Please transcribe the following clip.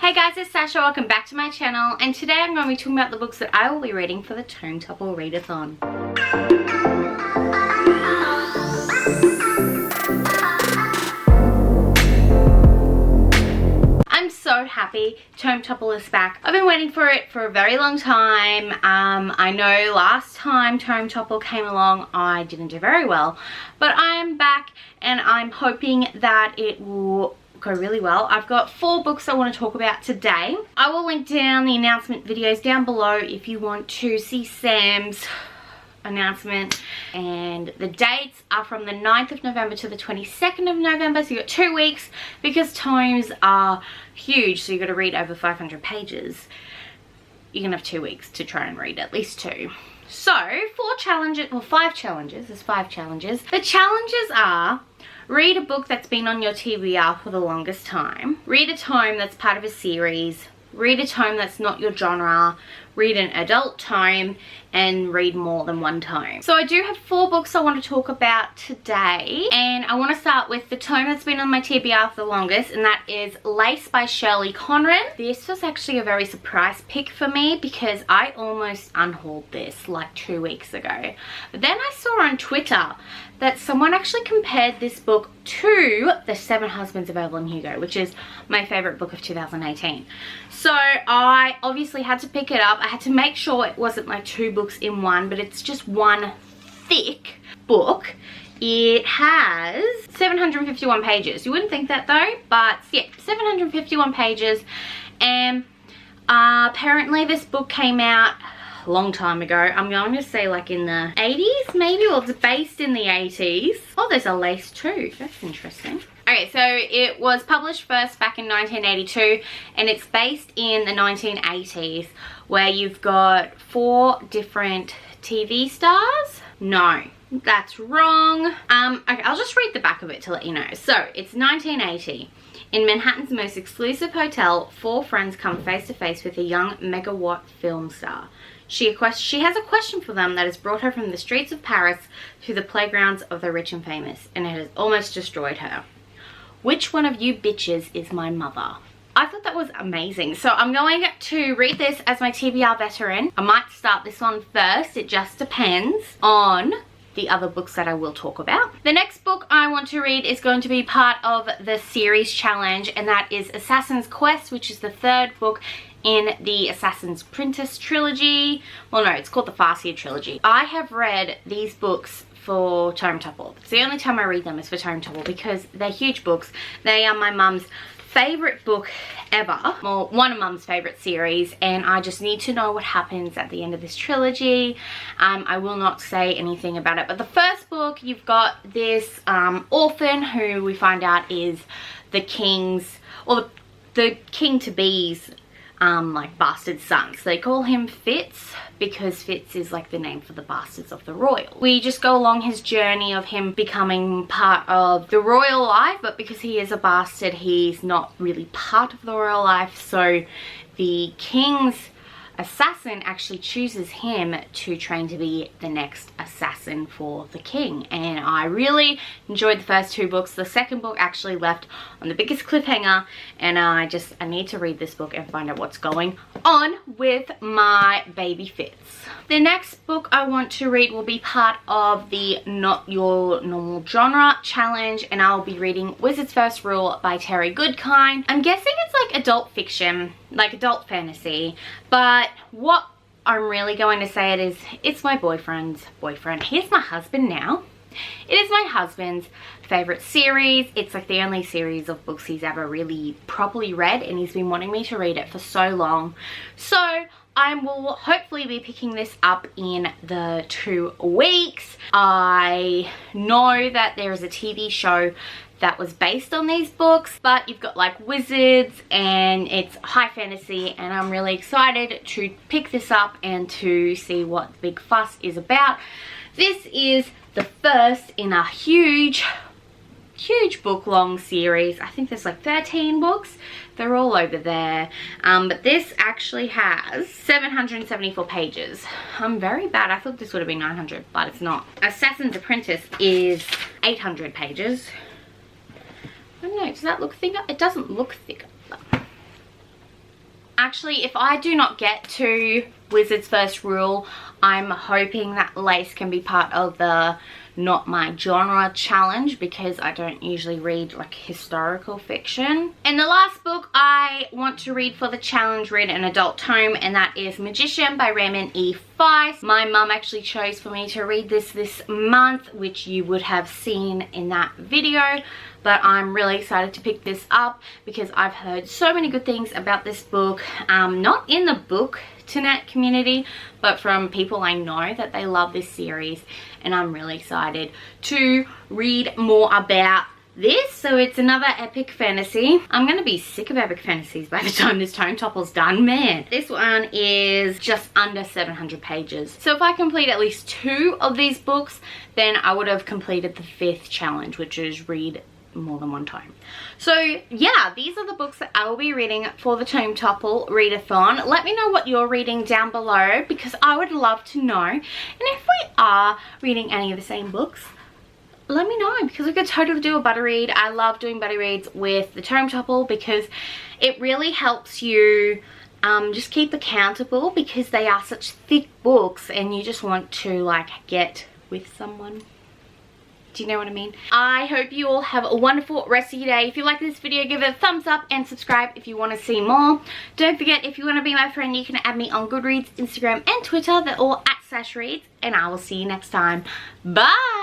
Hey guys, it's Sasha. Welcome back to my channel, and today I'm going to be talking about the books that I will be reading for the Tome Topple Readathon. I'm so happy Tome Topple is back. I've been waiting for it for a very long time. I know last time Tome Topple came along I didn't do very well, but I'm back and I'm hoping that it will go really well. I've got 4 books I want to talk about today. I will link down the announcement videos down below if you want to see Sam's announcement, and the dates are from the 9th of November to the 22nd of November, so you've got 2 weeks because tomes are huge, so you've got to read over 500 pages. You're gonna have 2 weeks to try and read at least 2. So 4 challenges, well 5 challenges, there's 5 challenges. The challenges are: read a book that's been on your TBR for the longest time, read a tome that's part of a series, read a tome that's not your genre, read an adult tome, and read more than 1 tome. So I do have 4 books I want to talk about today, and I want to start with the tome that's been on my TBR for the longest, and that is Lace by Shirley Conran. This was actually a very surprise pick for me because I almost unhauled this like 2 weeks ago. But then I saw on Twitter that someone actually compared this book to The 7 Husbands of Evelyn Hugo, which is my favorite book of 2018. So I obviously had to pick it up. I had to make sure it wasn't like 2 books in one, but it's just one thick book. It has 751 pages. You wouldn't think that though, but yeah, 751 pages. And apparently this book came out a long time ago. I'm going to say like in the 80s maybe, or it's based in the 80s. Oh, there's a lace too. That's interesting. Okay, so it was published first back in 1982, and it's based in the 1980s, where you've got 4 different TV stars. No, that's wrong. Okay, I'll just read the back of it to let you know. So it's 1980. In Manhattan's most exclusive hotel, 4 friends come face to face with a young megawatt film star. She has a question for them that has brought her from the streets of Paris to the playgrounds of the rich and famous, and it has almost destroyed her. Which one of you bitches is my mother? I thought that was amazing. So I'm going to read this as my TBR veteran. I might start this one first. It just depends on the other books that I will talk about. The next book I want to read is going to be part of the series challenge, and that is Assassin's Quest, which is the 3rd book in the Assassin's Apprentice trilogy. Well, no, it's called the Farseer trilogy. I have read these books for Tome Topple. It's the only time I read them is for Tome Topple because they're huge books. They are my mum's favorite book ever, well, one of mum's favorite series, and I just need to know what happens at the end of this trilogy. I will not say anything about it, but the first book, you've got this orphan who we find out is the king's, or the king-to-be's like bastard son. So they call him Fitz because Fitz is like the name for the bastards of the royal. We just go along his journey of him becoming part of the royal life, but because he is a bastard, he's not really part of the royal life. So the king's assassin actually chooses him to train to be the next assassin for the king, and I really enjoyed the first 2 books. The second book actually left on the biggest cliffhanger, and I need to read this book and find out what's going on with my baby Fitz. The next book I want to read will be part of the Not Your Normal Genre challenge, and I'll be reading Wizard's First Rule by Terry Goodkind. I'm guessing it's like adult fiction, like adult fantasy, but what I'm really going to say it is, it's my boyfriend's boyfriend. He's my husband now. It is my husband's favorite series. It's like the only series of books he's ever really properly read, and he's been wanting me to read it for so long. So I will hopefully be picking this up in the 2 weeks. I know that there is a TV show that was based on these books, but you've got like wizards and it's high fantasy, and I'm really excited to pick this up and to see what the big fuss is about. This is the first in a huge book long series. I think there's like 13 books. They're all over there, but this actually has 774 pages. I'm very bad. I thought this would have been 900, but it's not. Assassin's Apprentice is 800 pages. I don't know, does that look thicker? It doesn't look thicker. Actually, if I do not get to Wizard's First Rule, I'm hoping that Lace can be part of the Not My Genre challenge, because I don't usually read like historical fiction. And the last book I want to read for the challenge, read an adult tome, and that is Magician by Raymond E. Feist. My mum actually chose for me to read this month, which you would have seen in that video. But I'm really excited to pick this up because I've heard so many good things about this book. Not in the book-to-net community, but from people I know that they love this series. And I'm really excited to read more about this. So it's another epic fantasy. I'm going to be sick of epic fantasies by the time this Tome Topple's done, man. This one is just under 700 pages. So if I complete at least 2 of these books, then I would have completed the 5th challenge, which is read more than 1 time. So yeah, these are the books that I will be reading for the Tome Topple readathon. Let me know what you're reading down below, because I would love to know. And if we are reading any of the same books, let me know, because we could totally do a buddy read. I love doing buddy reads with the Tome Topple because it really helps you just keep accountable, because they are such thick books and you just want to like get with someone. Do you know what I mean? I hope you all have a wonderful rest of your day. If you like this video, give it a thumbs up and subscribe if you want to see more. Don't forget, if you want to be my friend, you can add me on Goodreads, Instagram and Twitter. They're all at sashreads, and I will see you next time. Bye!